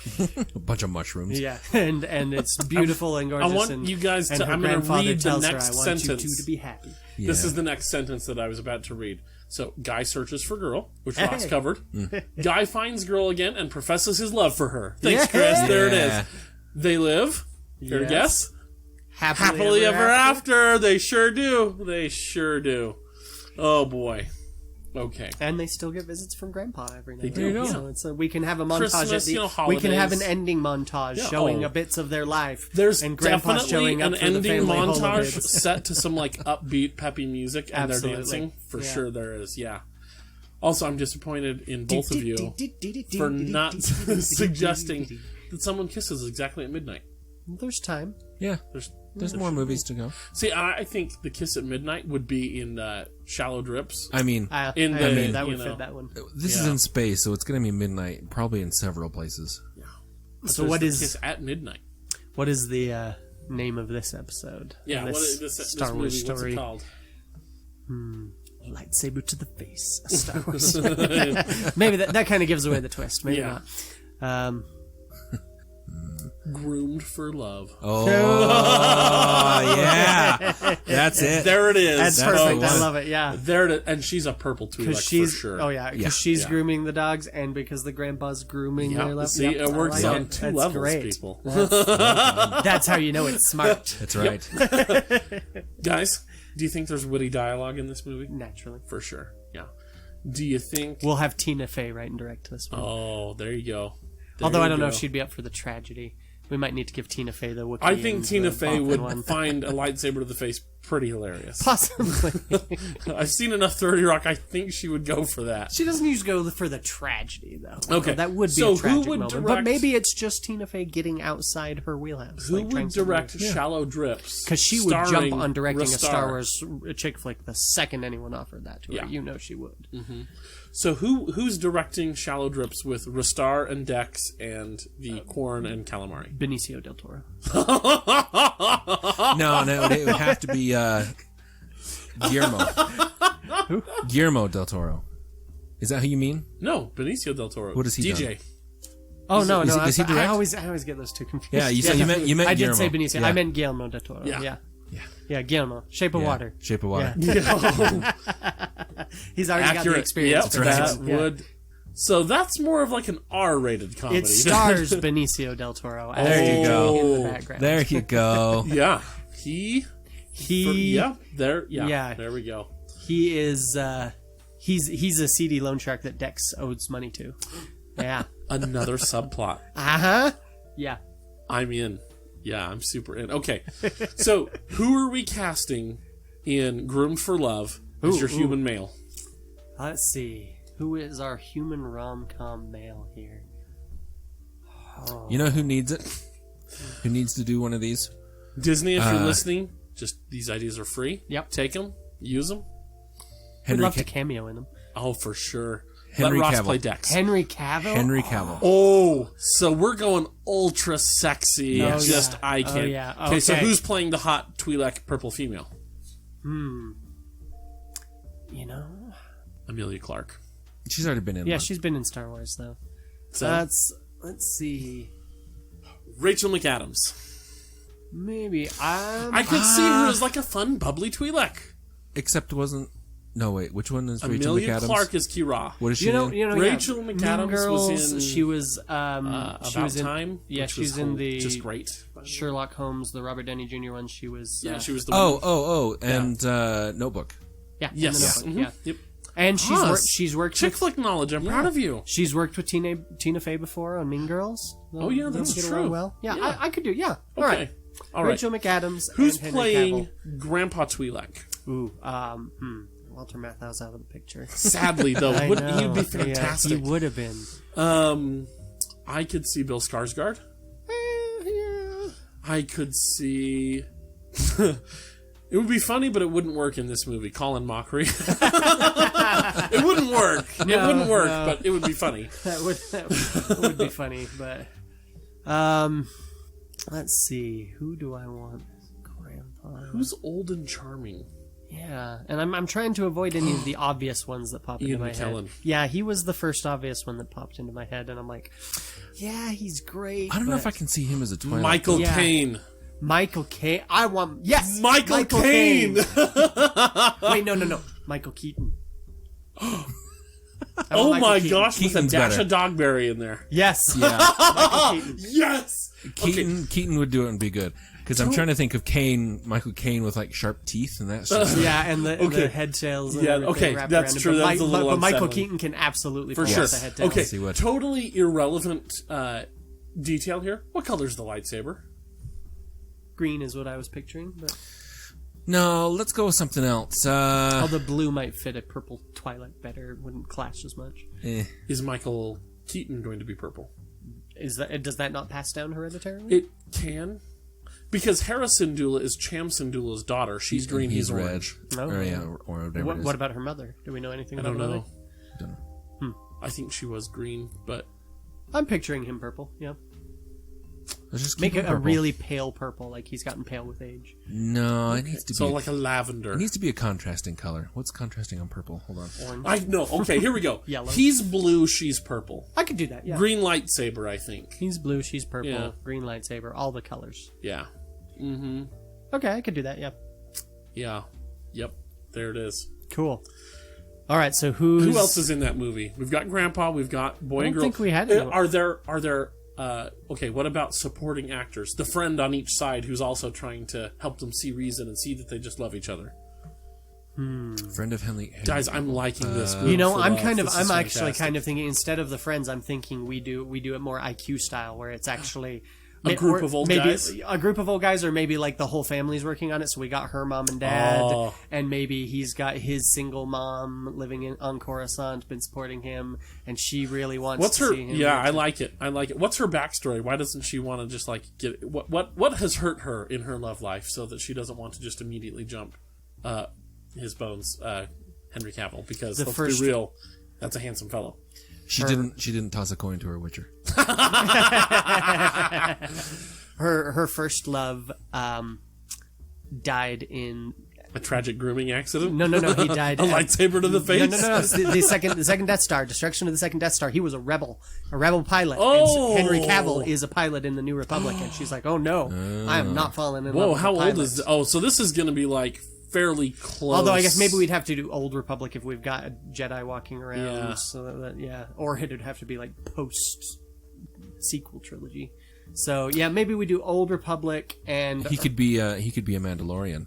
A bunch of mushrooms. Yeah, and it's beautiful and gorgeous. I want and, you guys and to- her I'm gonna grandfather read the tells her, next I want you sentence. two to be happy. Yeah. This is the next sentence that I was about to read. So, guy searches for girl, which Ross Hey. covered. Guy finds girl again and professes his love for her. Thanks, Chris. There it Yeah. is. They live. Care to Yes. guess? Happily Ever after. They sure do. They sure do. Oh boy. Okay. And they still get visits from Grandpa every now and do, then. yeah. So it's we can have a montage Christmas, at the, you know, we can have an holidays. ending montage Yeah, showing oh. bits of their life. There's and Grandpa's definitely showing up an for the ending family montage holidays. set to some like upbeat, peppy music, and Absolutely. they're dancing. For Yeah. sure, there is. Yeah. Also, I'm disappointed in both of you for not suggesting that someone kisses exactly at midnight. There's time. Yeah. There's more movies to go. See, I think the kiss at midnight would be in Shallow Drips. I mean, I In the- mean, that you would know. fit that one. this is yeah. in space, so it's going to be midnight, probably in several places. So There's what the is kiss at midnight? the name of this episode? Yeah, this what is this Star movie? Wars What's story? it called? Lightsaber to the face. A Star Wars story. Maybe that kind of gives away the twist. Maybe Yeah. not. Groomed for Love. Oh, yeah. That's it. There it is. That's That's perfect. the I one. love it. Yeah. There it is. And she's a purple Twi'lek Because she's for sure. oh yeah, because Yeah. she's Yeah. grooming the dogs, and because the grandpa's grooming Yeah. their left. See, Yep, it I works like on it. two That's levels, great. people. That's how you know it's smart. That's right. Guys, do you think there's witty dialogue in this movie? Naturally, For sure. Yeah. Do you think... we'll have Tina Fey write and direct this one. Oh, there you go. There Although I you don't know go. if she'd be up for the tragedy. We might need to give Tina Fey the Wookiee. I think and Tina the Fey Bothan would one. find a lightsaber to the face pretty hilarious. Possibly. I've seen enough 30 Rock. I think she would go for that. She doesn't usually go for the tragedy, though. Okay. That would be So a who tragic would moment. direct- But maybe it's just Tina Fey getting outside her wheelhouse. Who like trying would something direct new. Shallow Drips? Because she would jump starring on directing a Star Rastar? Wars chick flick the second anyone offered that to her. Yeah. You know she would. So who's directing Shallow Drips with Rastar and Dex and the Corn and Calamari? Benicio del Toro. No, it would have to be Guillermo. Guillermo del Toro. Is that who you mean? No, Benicio del Toro. What has he DJ. done? Oh no, no! does he I direct? always get those two confused. Yeah, you meant I did say Guillermo. Benicio. Yeah. I meant Guillermo del Toro. Yeah. Yeah, Guillermo. Shape of Yeah. Water. Shape of Water. Yeah. He's already got the Accurate. experience. Yep, for this that one. Yeah. would. So that's more of like an R-rated comedy. It stars Benicio del Toro. There you go. In the background. There you go. Yeah, he. He. Yeah, there. Yeah, Yeah. there we go. He is. He's a seedy loan shark that Dex owes money to. Yeah. Another subplot. Uh-huh. Yeah. I'm in. Yeah, I'm super in. Okay, so who are we casting in Groomed for Love as your human male? Let's see. Who is our human rom-com male here? You know who needs it? Who needs to do one of these? Disney, if you're listening, just these ideas are free. Yep. Take them, use them. I'd love to cameo in them. Oh, for sure. Henry Let Ross Cavill. play Dex. Henry Cavill? Henry Cavill. Oh, so we're going ultra sexy, Yes. just Oh, eye yeah. candy. Oh, yeah. Okay, so Okay. who's playing the hot Twi'lek purple female? You know? Amelia Clark. She's already been in Yeah, one. she's been in Star Wars, though. So Let's see. Rachel McAdams. Maybe. I could see her as like a fun, bubbly Twi'lek. Except wasn't... No, wait. Which one is Rachel Amelia McAdams? Clark is Kira. What is she in? Rachel yeah. McAdams Mean Girls, was in she was she About was in, Time. Yeah, which she's was in the just great. Sherlock Holmes, the Robert Downey Jr. one. She was Yeah, she was the Oh, and Notebook. yeah, in Yes. the Notebook, Mhm. yeah. Yep. And she's worked Chick with, flick knowledge. I'm proud of you. she's worked with Tina Fey before on Mean Girls. Oh, yeah, They'll that's get true. along well. Yeah, Yeah. I could do. Yeah, all Okay. right. All right. Rachel McAdams. Who's and Henry playing Cavill. Grandpa Twi'lek? Ooh, Walter Matthau's out of the picture. Sadly, though, I he'd know. be Yeah, fantastic. he would have been. I could see Bill Skarsgård. I could see. It would be funny, but it wouldn't work in this movie. Colin Mockery. It wouldn't work. It wouldn't work, but it would be funny. That would be funny, but let's see. Who do I want as Grandpa? Who's old and charming? Yeah, and I'm trying to avoid any of the obvious ones that pop into Ian my McKellen. head. Yeah, he was the first obvious one that popped into my head, and I'm like, yeah, he's great. I don't know if I but can see him as a Twilight. Michael Yeah. Caine. Michael Caine. I want Michael Caine. Wait, no, Michael Keaton. Oh my Keaton. gosh, with a Keaton's dash better. of Dogberry in there. Yes. Yeah, Michael Keaton. Yes. Keaton would do it and be good. Because I'm trying to think of Michael Caine with like sharp teeth, and that's just Yeah, and the Okay. head tails. And Yeah, everything okay, wrapped that's around it. true, But that's a little but Michael unsettling. Keaton can absolutely For pull sure. off the head tails. Okay, See what- totally irrelevant detail here. What color's the lightsaber? Green is what I was picturing, but no. Let's go with something else. although blue might fit a purple Twilight better, it wouldn't clash as much. Is Michael Keaton going to be purple? Does that not pass down hereditarily? It can. Because Hera Syndulla is Cham Syndulla's daughter. She's green, he's red. orange. Oh. Or, yeah, or whatever it is. What about her mother? Do we know anything I about don't her know. mother? Don't know. I think she was green, but I'm picturing him purple. Yeah, Let's just make keep it him a purple. really pale purple, like he's gotten pale with age. No, it needs to so be. like a lavender. It needs to be a contrasting color. What's contrasting on purple? Hold on. Orange. I know. Okay, here we go. Yellow. He's blue, she's purple. I could do that. Yeah. Green lightsaber, I think. He's blue. She's purple. Yeah. Green lightsaber. All the colors. Yeah. Mm-hmm. Okay, I could do that. Yeah. Yeah. Yep. There it is. Cool. All right. So who Who else is in that movie? We've got Grandpa. We've got boy I and don't girl. think we had any. Are there? Okay. What about supporting actors? The friend on each side who's also trying to help them see reason and see that they just love each other. Friend of Henry. Guys, I'm liking this. You know, for I'm love. kind of, This I'm is actually fantastic. kind of thinking instead of the friends, I'm thinking we do it more IQ style, where it's actually A group or of old maybe guys? a group of old guys, or maybe like the whole family's working on it. So we got her mom and dad, Oh. and maybe he's got his single mom living on Coruscant, been supporting him, and she really wants. What's to her? See him Yeah, I like it. I like it. What's her backstory? Why doesn't she want to just like get what has hurt her in her love life so that she doesn't want to just immediately jump his bones, Henry Cavill? Because The let's first- be real, that's a handsome fellow. She didn't toss a coin to her Witcher. her first love died in. A tragic grooming accident. No, he died. A lightsaber to the face. No. It's the second Death Star, destruction of the second Death Star. He was a rebel pilot. Oh. And Henry Cavill is a pilot in the New Republic, and she's like, "Oh no, I am not falling in love." Whoa, with how a old pilot." is? Oh, so this is going to be like fairly close. Although I guess maybe we'd have to do Old Republic if we've got a Jedi walking around. Yeah. So that, yeah, or it'd have to be like post sequel trilogy. So yeah, maybe we do Old Republic and He could be a Mandalorian.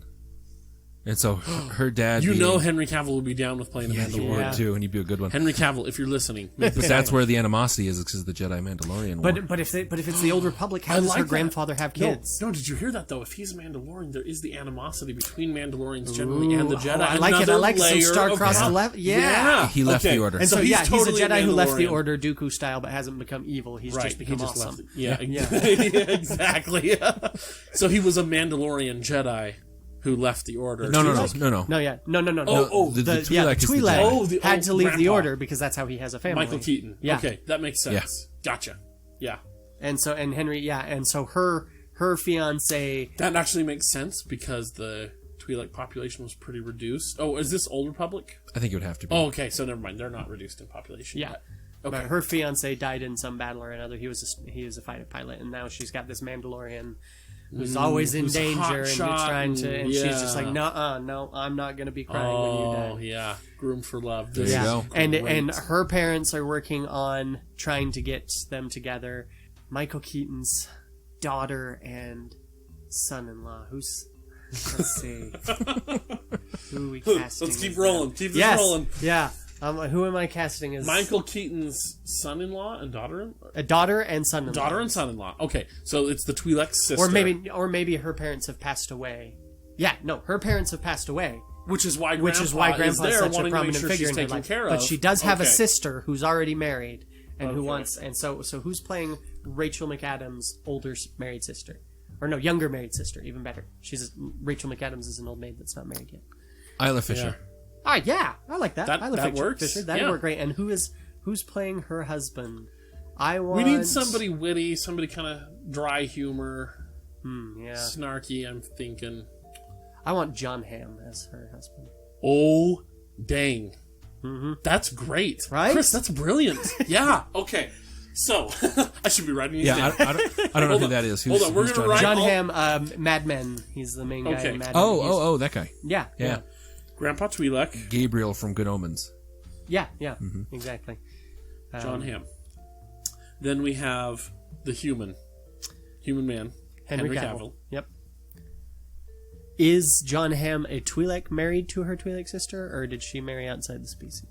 And so her dad, Henry Cavill would be down with playing a he Mandalorian. would too, and he'd be a good one. Henry Cavill, if you're listening, But that's where the animosity is, because of the Jedi Mandalorian war. But if it's the Old Republic, how does her grandfather have kids? No, did you hear that though? If he's a Mandalorian, there is the animosity between Mandalorians generally and the Jedi. I like it. I like some layer star-crossed of- left. Yeah. He left the Order. And so, he's he's totally a Jedi who left the Mandalorian. Order Dooku style, but hasn't become evil. He's just become awesome. left. Yeah, exactly. So he was a Mandalorian Jedi who left the Order. No. No, yeah. No. The Twi'lek is the Twi'lek Jedi. had to leave the grandpa. Order because that's how he has a family. Michael Keaton. Yeah. Okay, that makes sense. Gotcha. Yeah. And so her fiance. That actually makes sense because the Twi'lek population was pretty reduced. Oh, is this Old Republic? I think it would have to be. Oh, okay. So never mind. They're not reduced in population. Yeah. Yet. Okay. But her fiance died in some battle or another. He was a fighter pilot, and now she's got this Mandalorian who's always in who's danger and hotshot trying to. And she's just like, yeah. no, I'm not going to be crying when you die. Oh, yeah. Groomed for love. There you go. And her parents are working on trying to get them together. Michael Keaton's daughter and son-in-law. Let's see. Who are we casting? Let's keep as rolling. them? Keep this rolling. Yeah. Who am I casting as Michael Keaton's son-in-law and daughter? a daughter and son-in-law? Daughter and son-in-law. Okay, so it's the Twi'lek sister. Or maybe her parents have passed away. Yeah, no, her parents have passed away. Which is why Grandpa's is there such a wanting to make prominent sure figure she's in her taken life. care of. But she does have a Okay. sister who's already married and who Okay. wants. And so who's playing Rachel McAdams' older married sister, or no, younger married sister? Even better. Rachel McAdams is an old maid that's not married yet. Isla Fisher. Yeah, I like that. I that works. Fisher. That'd Yeah. work great. And who's playing her husband? We need somebody witty, somebody kind of dry humor, Yeah, snarky. I'm thinking. I want John Hamm as her husband. Oh, dang. That's great. Right? Chris, that's brilliant. Yeah, okay. So, I should be writing these Yeah, down. I don't know who that is. Hold on, we're who's gonna John write- Hamm? John Hamm, Mad Men. He's the main guy Okay. in Mad Men. Oh, that guy. Yeah. Yeah. Grandpa Twi'lek, Gabriel from Good Omens. Yeah, exactly. John Hamm. Then we have the human man, Henry Cavill. Yep. Is John Hamm a Twi'lek married to her Twi'lek sister, or did she marry outside the species?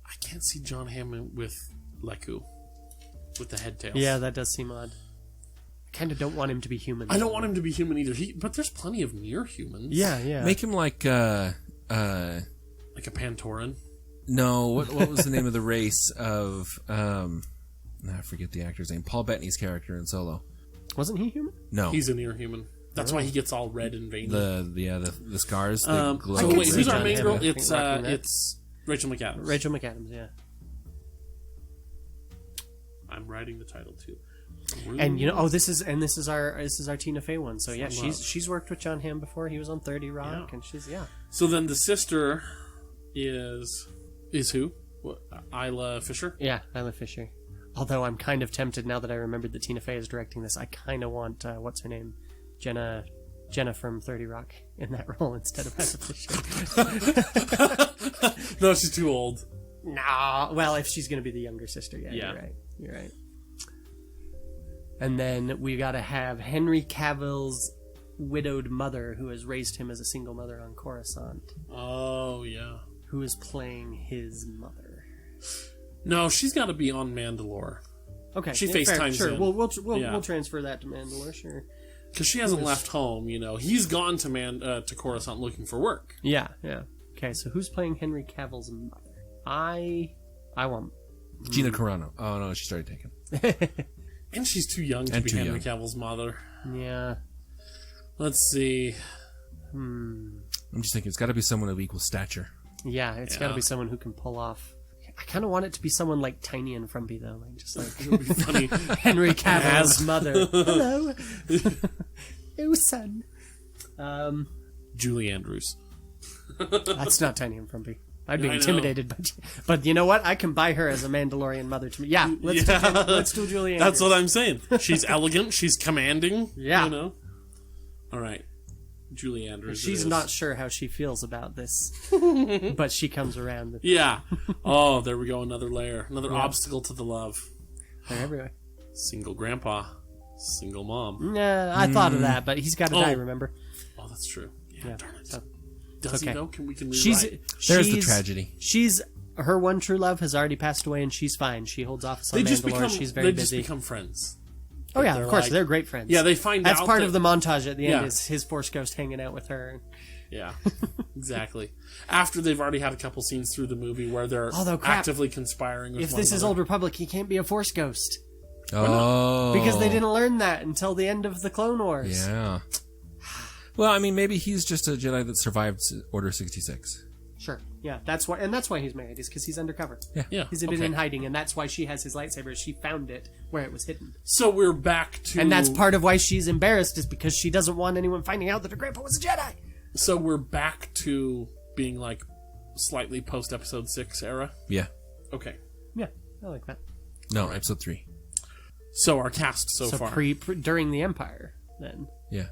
I can't see John Hamm with Leku, with the head tails. Yeah, that does seem odd. I kind of don't want him to be human. I don't want him to be human either. But there's plenty of near humans. Yeah. Make him like like a Pantoran. no, what was the name of the race of I forget the actor's name. Paul Bettany's character in Solo. Wasn't he human? No. He's a near human. That's why he gets all red and veiny. the scars, the glow. So could wait, see who's our John main Hamm girl? rocking that. It's Rachel McAdams. Rachel McAdams, yeah. I'm writing the title too. And this is our Tina Fey one. So yeah, she's worked with John Hamm before. He was on 30 Rock, and she's So then the sister is who? What, Isla Fisher? Yeah, Isla Fisher. Although I'm kind of tempted now that I remembered that Tina Fey is directing this. I kind of want what's her name, Jenna from 30 Rock in that role instead of Isla Fisher. No, she's too old. Nah, well, if she's gonna be the younger sister, yeah. You're right. And then we gotta have Henry Cavill's widowed mother, who has raised him as a single mother on Coruscant, Oh yeah. who is playing his mother. No, she's got to be on Mandalore Okay, She fair, FaceTimes Sure, in. we'll transfer that to Mandalore. Sure. because she hasn't left home. He's gone to Coruscant looking for work. Yeah. Okay, so who's playing Henry Cavill's mother? I want. Gina Carano. Oh no, she started taking. And she's too young to And be too Henry young. Cavill's mother. Yeah. Let's see. I'm just thinking it's got to be someone of equal stature. Yeah, it's got to Yeah. be someone who can pull off. I kind of want it to be someone like tiny and frumpy though, like just like It would be funny. Henry Cavill's mother. Hello, oh son. Julie Andrews. That's not tiny and frumpy. I'd be I know. intimidated, but you know what? I can buy her as a Mandalorian mother to me. Yeah, let's do Julie Andrews. That's what I'm saying. She's elegant. She's commanding. Yeah. All right. Julie Andrews. it She's is. not sure how she feels about this, but she comes around. Yeah. Oh, there we go. Another layer. Another obstacle to the love. They're everywhere. Single grandpa. Single mom. Yeah, I thought of that, but he's got to die. Remember? Oh, that's true. Yeah, darn it. So Does he Okay. though? We can She's rewrite. There's the tragedy. She's her one true love has already passed away, and she's fine. She holds office on They just Mandalore. become. She's very They busy. just become friends. Oh yeah, They're of course, like- they're great friends. Yeah, they find that's out part that- of the montage at the end Yeah. is his Force ghost hanging out with her. Yeah, exactly. After they've already had a couple scenes through the movie where they're Although, crap, actively conspiring with If one this is another. Old Republic, he can't be a Force ghost Oh. because they didn't learn that until the end of the Clone Wars. Yeah. Well, I mean, maybe he's just a Jedi that survived Order 66. Sure. Yeah, that's why he's married, is because he's undercover. Yeah, He's been okay. in hiding, and that's why she has his lightsaber. She found it where it was hidden. So we're back to, And that's part of why she's embarrassed, is because she doesn't want anyone finding out that her grandpa was a Jedi. So we're back to being like slightly post Episode 6 era. Yeah. Okay. Yeah, I like that. No, episode 3. So our cast so far During the Empire, then. Yeah.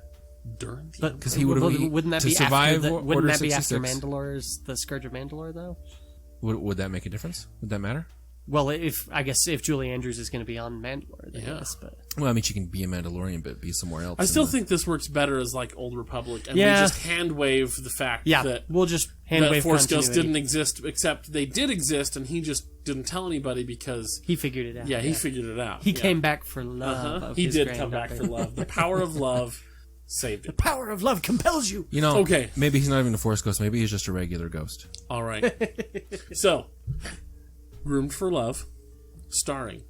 during the But Because he would have wouldn't that to be survive after Order wouldn't that be 66. after Mandalore's the Scourge of Mandalore though? Would that make a difference? Would that matter? Well, if Julie Andrews is going to be on Mandalore, then Yeah. yes, but Well, I mean, she can be a Mandalorian, but be somewhere else. I still think this works better as like Old Republic, and Yeah. we just hand wave the fact yeah, that we'll just hand that wave Force Ghosts continuity. didn't exist, except they did exist, and he just didn't tell anybody because He figured it out. yeah, he figured it out. He Yeah. came back for love. Of He his did come back granddaughter. for love. The power of love saved The it. power of love compels you. You know, Okay. maybe he's not even a Force ghost. Maybe he's just a regular ghost. All right. So, Groomed for Love, starring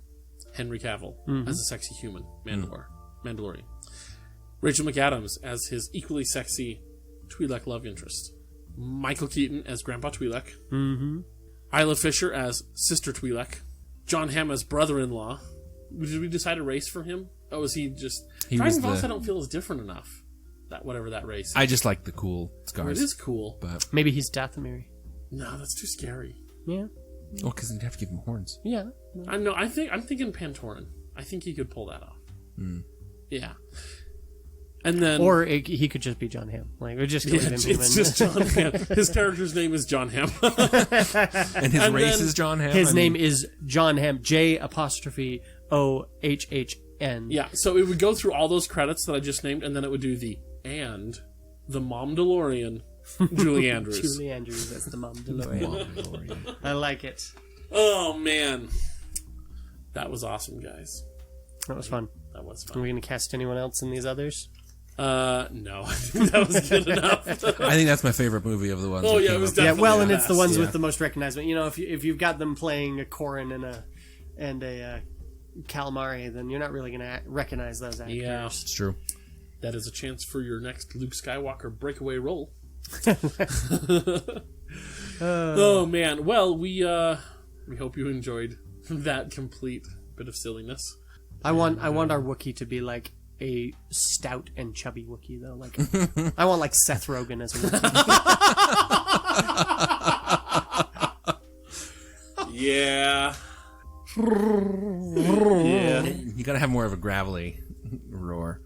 Henry Cavill as a sexy human Mandalorian. Rachel McAdams as his equally sexy Twi'lek love interest. Michael Keaton as Grandpa Twi'lek. Mm-hmm. Isla Fisher as Sister Twi'lek. John Hamm as brother-in-law. Did we decide a race for him? Oh, is he just... He Dragon was Voss the- I don't feel is different enough. That whatever that race is. I just like the cool It scars. is cool. But, Maybe he's Dathomiri. No, that's too scary. Yeah. oh, because you'd have to give him horns. Yeah. I'm thinking Pantoran. I think he could pull that off. Yeah. And then Or he could just be John Hamm. Like we're just going yeah, to it's leave him in. just John Hamm. His character's name is John Hamm. And his And race then is John Hamm. His I name mean, is John Hamm. JOHN. Yeah, so it would go through all those credits that I just named, and then it would do the Momdalorian, Julie Andrews. Julie Andrews as the Mom DeLorean. I like it. Oh man, that was awesome, guys. That was fun. That was Are fun. we going to cast anyone else in these others? No, I think that was good enough. I think that's my favorite movie of the ones. Oh, that yeah, came it was up. definitely Yeah, well, the and it's the best, ones yeah. with the most recognizable. You know, if you've got them playing a Corrin and a calamari, then you're not really going to recognize those actors. Yeah, It's true. that is a chance for your next Luke Skywalker breakaway role. Oh man, well we hope you enjoyed that complete bit of silliness. I want our Wookiee to be like a stout and chubby Wookiee, though. Like I want like Seth Rogen as a Wookiee. Yeah. Yeah. You gotta have more of a gravelly roar.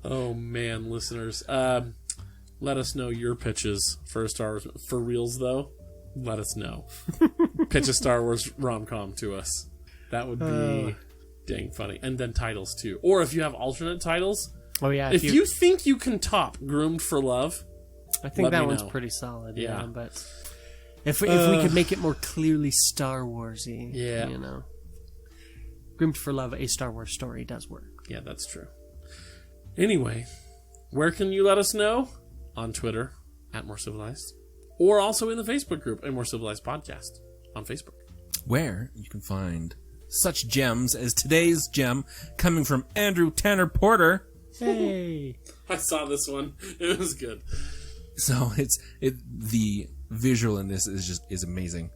Oh man, listeners, let us know your pitches for a Star Wars. For reals, though, let us know. Pitch a Star Wars rom-com to us. That would be dang funny. And then titles too, or if you have alternate titles. Oh yeah, If you think you can top Groomed for Love, I think let that me one's know. pretty solid. Yeah. Yeah, but if we could make it more clearly Star Warsy, Yeah. you know, Groomed for Love, a Star Wars story does work. yeah, that's true. Anyway, where can you let us know? On Twitter, @MoreCivilized. Or also in the Facebook group, A More Civilized Podcast on Facebook. Where you can find such gems as today's gem coming from Andrew Tanner Porter. Hey, I saw this one. It was good. So the visual in this is amazing.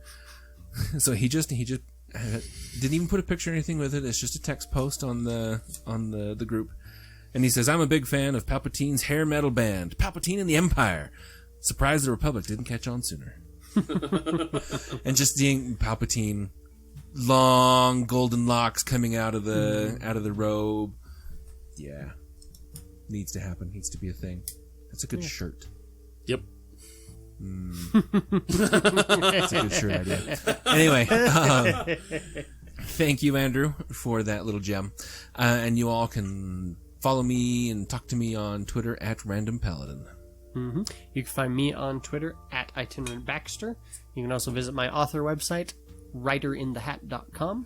So he just didn't even put a picture or anything with it. It's just a text post on the group. And he says, "I'm a big fan of Palpatine's hair metal band, Palpatine and the Empire. Surprised the Republic didn't catch on sooner." And just seeing Palpatine, long golden locks coming out of the robe. Yeah. Needs to happen. Needs to be a thing. That's a good shirt. Yep. That's a good shirt idea. Anyway, thank you, Andrew, for that little gem. And you all can follow me and talk to me on Twitter at randompaladin. You can find me on Twitter at Itinerant Baxter. You can also visit my author website, writerinthehat.com,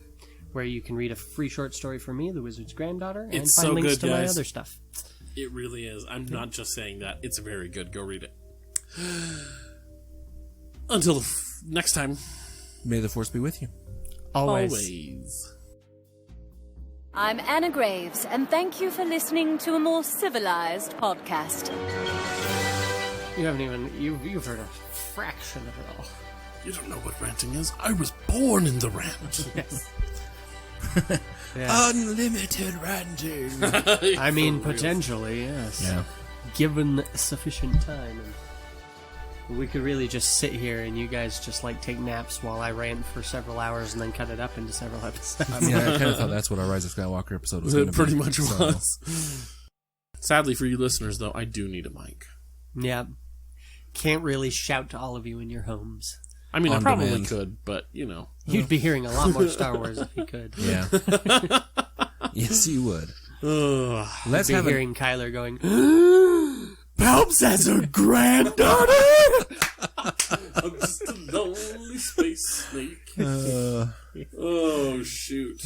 where you can read a free short story from me, the Wizard's Granddaughter, and It's find so links good, to my guys. other stuff. It really is. I'm not just saying that. It's very good. Go read it. Until next time. May the Force be with you. Always. I'm Anna Graves, and thank you for listening to a more civilized podcast. You haven't even... You've heard a fraction of it all. You don't know what ranting is. I was born in the rant. Yes. Unlimited ranting. I mean, potentially, yes. Yeah. Given sufficient time. And we could really just sit here and you guys just like take naps while I rant for several hours and then cut it up into several episodes. I mean, I kind of thought that's what our Rise of Skywalker episode was going It to be. pretty much so- was. Sadly for you listeners, though, I do need a mic. Yeah. Can't really shout to all of you in your homes. I mean, I On probably demand. could, but, you know. You'd be hearing a lot more Star Wars if you could. Yeah. Yes, you would. Ugh. Let's Be have hearing Kyler going, Palps has a granddaughter! I'm just a lonely space snake. Oh, shoot.